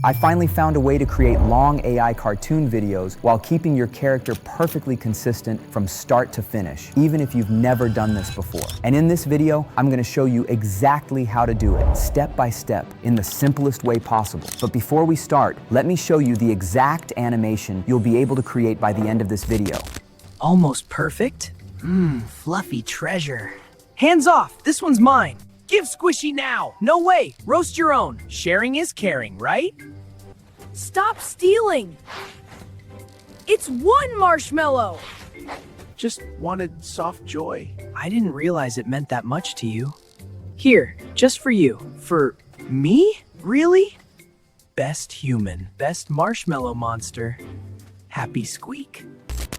I finally found a way to create long AI cartoon videos while keeping your character perfectly consistent from start to finish, even if you've never done this before. And in this video, I'm going to show you exactly how to do it, step by step, in the simplest way possible. But before we start, let me show you the exact animation you'll be able to create by the end of this video. Almost perfect? Fluffy treasure. Hands off, this one's mine. Give Squishy now. No way, roast your own. Sharing is caring, right? Stop stealing! It's one marshmallow! Just wanted soft joy. I didn't realize it meant that much to you. Here, just for you. For me? Really? Best human, best marshmallow monster. Happy Squeak.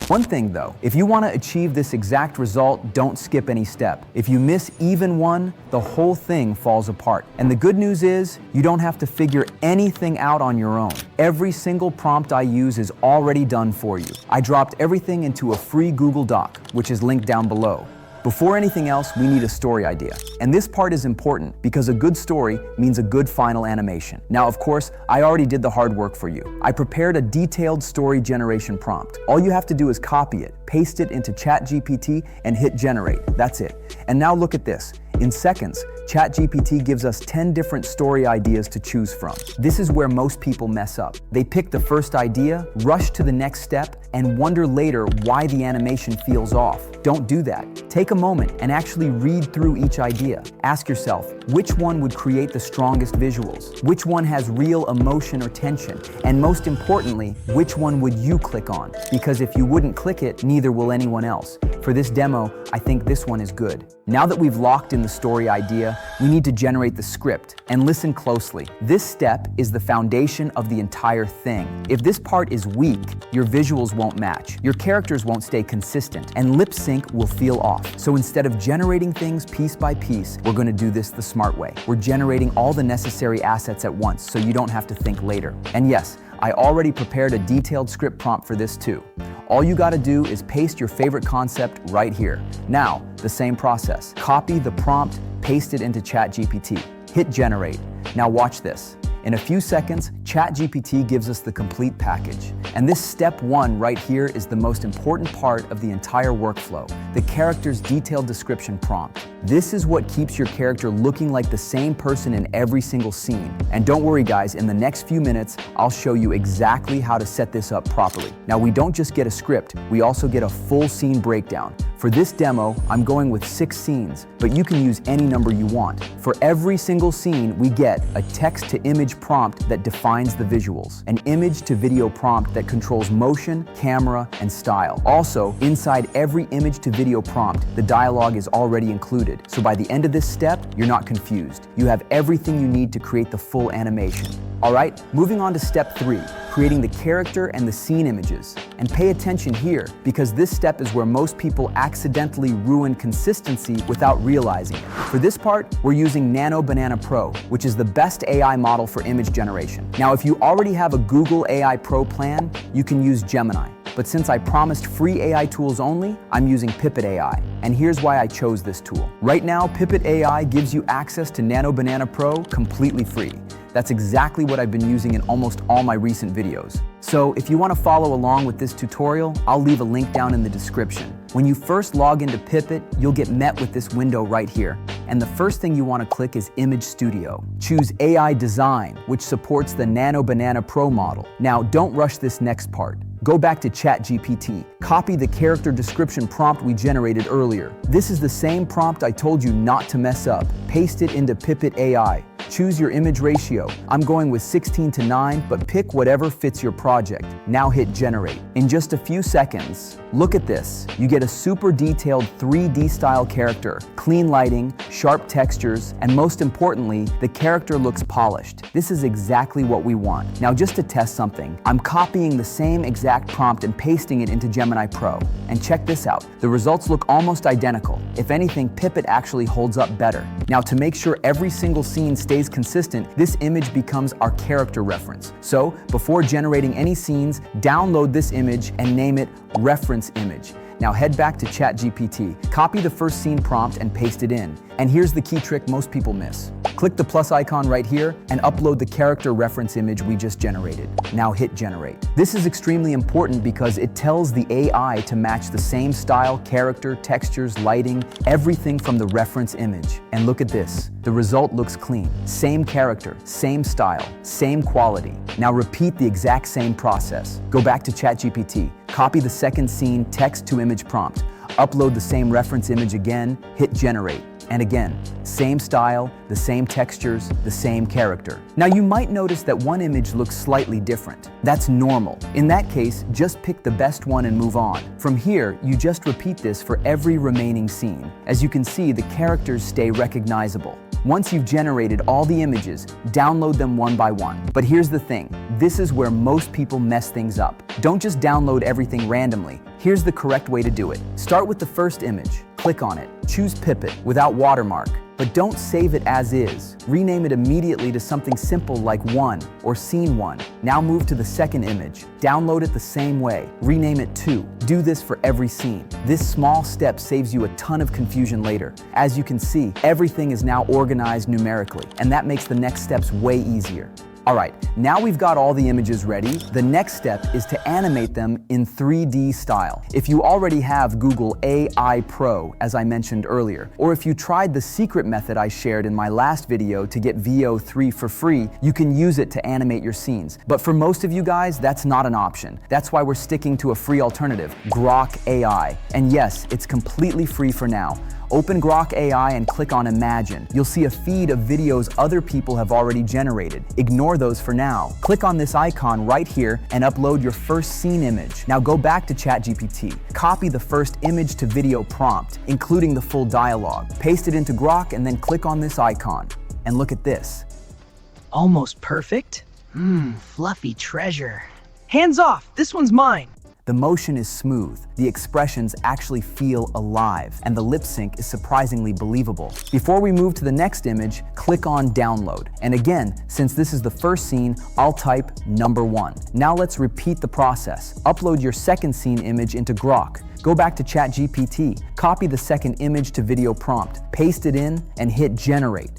One thing though, if you want to achieve this exact result, don't skip any step. If you miss even one, the whole thing falls apart. And the good news is, you don't have to figure anything out on your own. Every single prompt I use is already done for you. I dropped everything into a free Google Doc, which is linked down below. Before anything else, we need a story idea. And this part is important because a good story means a good final animation. Now, of course, I already did the hard work for you. I prepared a detailed story generation prompt. All you have to do is copy it, paste it into ChatGPT, and hit generate. That's it. And now look at this. In seconds, ChatGPT gives us 10 different story ideas to choose from. This is where most people mess up. They pick the first idea, rush to the next step, and wonder later why the animation feels off. Don't do that. Take a moment and actually read through each idea. Ask yourself, which one would create the strongest visuals? Which one has real emotion or tension? And most importantly, which one would you click on? Because if you wouldn't click it, neither will anyone else. For this demo, I think this one is good. Now that we've locked in the story idea, we need to generate the script. And listen closely. This step is the foundation of the entire thing. If this part is weak, your visuals won't match, your characters won't stay consistent, and lip sync will feel off. So instead of generating things piece by piece, we're going to do this the smart way. We're generating all the necessary assets at once so you don't have to think later. And yes, I already prepared a detailed script prompt for this too. All you gotta do is paste your favorite concept right here. Now, the same process. Copy the prompt, paste it into ChatGPT. Hit generate. Now watch this. In a few seconds, ChatGPT gives us the complete package. And this step one right here is the most important part of the entire workflow, the character's detailed description prompt. This is what keeps your character looking like the same person in every single scene. And don't worry guys, in the next few minutes, I'll show you exactly how to set this up properly. Now we don't just get a script, we also get a full scene breakdown. For this demo, I'm going with 6 scenes, but you can use any number you want. For every single scene, we get a text-to-image prompt that defines the visuals, an image-to-video prompt that controls motion, camera, and style. Also, inside every image-to-video prompt, the dialogue is already included, so by the end of this step, you're not confused. You have everything you need to create the full animation. All right, moving on to step 3, creating the character and the scene images. And pay attention here, because this step is where most people accidentally ruin consistency without realizing it. For this part, we're using Nano Banana Pro, which is the best AI model for image generation. Now, if you already have a Google AI Pro plan, you can use Gemini. But since I promised free AI tools only, I'm using Pippit AI. And here's why I chose this tool. Right now, Pippit AI gives you access to Nano Banana Pro completely free. That's exactly what I've been using in almost all my recent videos. So if you want to follow along with this tutorial, I'll leave a link down in the description. When you first log into Pippit, you'll get met with this window right here. And the first thing you want to click is Image Studio. Choose AI Design, which supports the Nano Banana Pro model. Now, don't rush this next part. Go back to ChatGPT. Copy the character description prompt we generated earlier. This is the same prompt I told you not to mess up. Paste it into Pippit AI. Choose your image ratio. I'm going with 16:9, but pick whatever fits your project. Now hit generate. In just a few seconds, look at this. You get a super detailed 3D style character, clean lighting, sharp textures, and most importantly, the character looks polished. This is exactly what we want. Now just to test something, I'm copying the same exact prompt and pasting it into Gemini Pro. And check this out. The results look almost identical. If anything, Pippit actually holds up better. Now to make sure every single scene stays consistent, this image becomes our character reference. So before generating any scenes, download this image and name it reference image. Now head back to ChatGPT, copy the first scene prompt and paste it in. And here's the key trick most people miss. Click the plus icon right here and upload the character reference image we just generated. Now hit generate. This is extremely important because it tells the AI to match the same style, character, textures, lighting, everything from the reference image. And look at this. The result looks clean. Same character, same style, same quality. Now repeat the exact same process. Go back to ChatGPT, copy the second scene text to image prompt, upload the same reference image again, hit generate. And again, same style, the same textures, the same character. Now you might notice that one image looks slightly different. That's normal. In that case, just pick the best one and move on. From here, you just repeat this for every remaining scene. As you can see, the characters stay recognizable. Once you've generated all the images, download them one by one. But here's the thing, this is where most people mess things up. Don't just download everything randomly. Here's the correct way to do it. Start with the first image, click on it, choose Pippit without watermark, but don't save it as is. Rename it immediately to something simple like 1 or Scene 1. Now move to the second image, download it the same way, rename it 2. Do this for every scene. This small step saves you a ton of confusion later. As you can see, everything is now organized numerically, and that makes the next steps way easier. Alright, now we've got all the images ready, the next step is to animate them in 3D style. If you already have Google AI Pro, as I mentioned earlier, or if you tried the secret method I shared in my last video to get VO3 for free, you can use it to animate your scenes. But for most of you guys, that's not an option. That's why we're sticking to a free alternative, Grok AI. And yes, it's completely free for now. Open Grok AI and click on Imagine. You'll see a feed of videos other people have already generated. Ignore those for now. Click on this icon right here and upload your first scene image. Now go back to ChatGPT. Copy the first image to video prompt, including the full dialogue. Paste it into Grok and then click on this icon. And look at this. Almost perfect? Fluffy treasure. Hands off, this one's mine. The motion is smooth, the expressions actually feel alive, and the lip sync is surprisingly believable. Before we move to the next image, click on Download. And again, since this is the first scene, I'll type number 1. Now let's repeat the process. Upload your second scene image into Grok. Go back to ChatGPT, copy the second image to video prompt, paste it in, and hit Generate.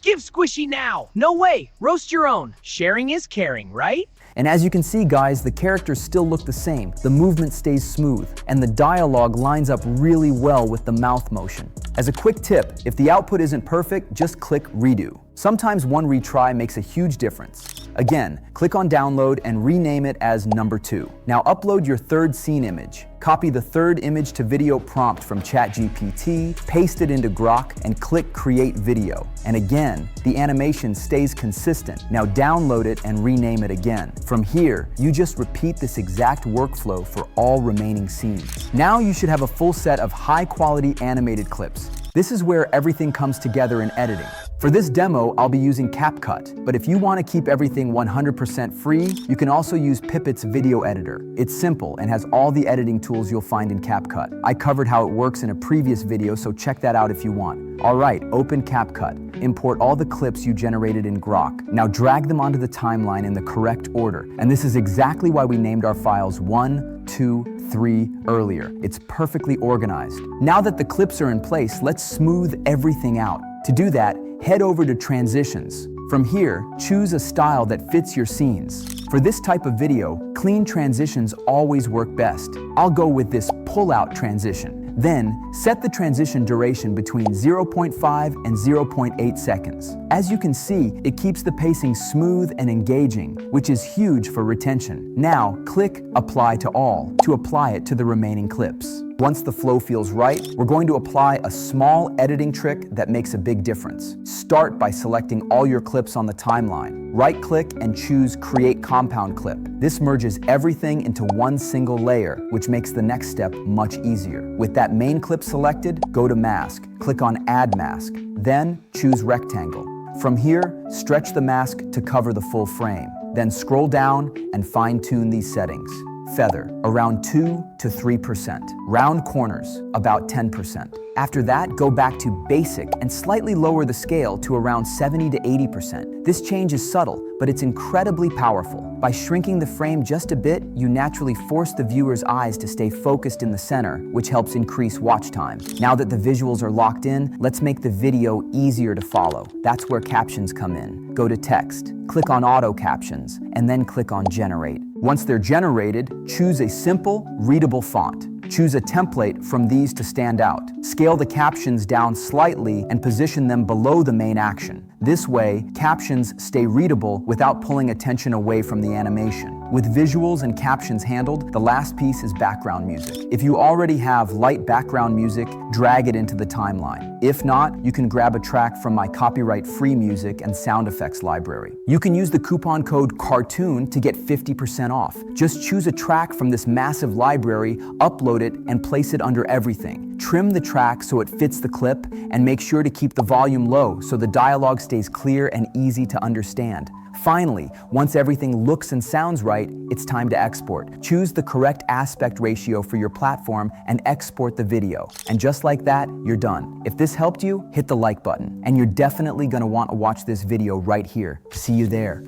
Give squishy now! No way! Roast your own. Sharing is caring, right? And as you can see, guys, the characters still look the same, the movement stays smooth, and the dialogue lines up really well with the mouth motion. As a quick tip, if the output isn't perfect, just click Redo. Sometimes one retry makes a huge difference. Again, click on Download and rename it as number 2. Now upload your third scene image. Copy the third image to video prompt from ChatGPT, paste it into Grok, and click Create Video. And again, the animation stays consistent. Now download it and rename it again. From here, you just repeat this exact workflow for all remaining scenes. Now you should have a full set of high-quality animated clips. This is where everything comes together in editing. For this demo, I'll be using CapCut, but if you want to keep everything 100% free, you can also use Pippit's video editor. It's simple and has all the editing tools you'll find in CapCut. I covered how it works in a previous video, so check that out if you want. Alright, open CapCut. Import all the clips you generated in Grok. Now drag them onto the timeline in the correct order. And this is exactly why we named our files 1, 2, 3 earlier. It's perfectly organized. Now that the clips are in place, let's smooth everything out. To do that, head over to Transitions. From here, choose a style that fits your scenes. For this type of video, clean transitions always work best. I'll go with this pull-out transition. Then, set the transition duration between 0.5 and 0.8 seconds. As you can see, it keeps the pacing smooth and engaging, which is huge for retention. Now, click Apply to All to apply it to the remaining clips. Once the flow feels right, we're going to apply a small editing trick that makes a big difference. Start by selecting all your clips on the timeline. Right-click and choose Create Compound Clip. This merges everything into one single layer, which makes the next step much easier. With that main clip selected, go to Mask. Click on Add Mask. Then choose Rectangle. From here, stretch the mask to cover the full frame. Then scroll down and fine-tune these settings. Feather, around 2 to 3%. Round corners, about 10%. After that, go back to basic and slightly lower the scale to around 70 to 80%. This change is subtle, but it's incredibly powerful. By shrinking the frame just a bit, you naturally force the viewer's eyes to stay focused in the center, which helps increase watch time. Now that the visuals are locked in, let's make the video easier to follow. That's where captions come in. Go to text, click on auto captions, and then click on generate. Once they're generated, choose a simple, readable font. Choose a template from these to stand out. Scale the captions down slightly and position them below the main action. This way, captions stay readable without pulling attention away from the animation. With visuals and captions handled, the last piece is background music. If you already have light background music, drag it into the timeline. If not, you can grab a track from my copyright-free music and sound effects library. You can use the coupon code CARTOON to get 50% off. Just choose a track from this massive library, upload it, and place it under everything. Trim the track so it fits the clip, and make sure to keep the volume low so the dialogue stays clear and easy to understand. Finally, once everything looks and sounds right, it's time to export. Choose the correct aspect ratio for your platform and export the video. And just like that, you're done. If this helped you, hit the like button. And you're definitely gonna want to watch this video right here. See you there.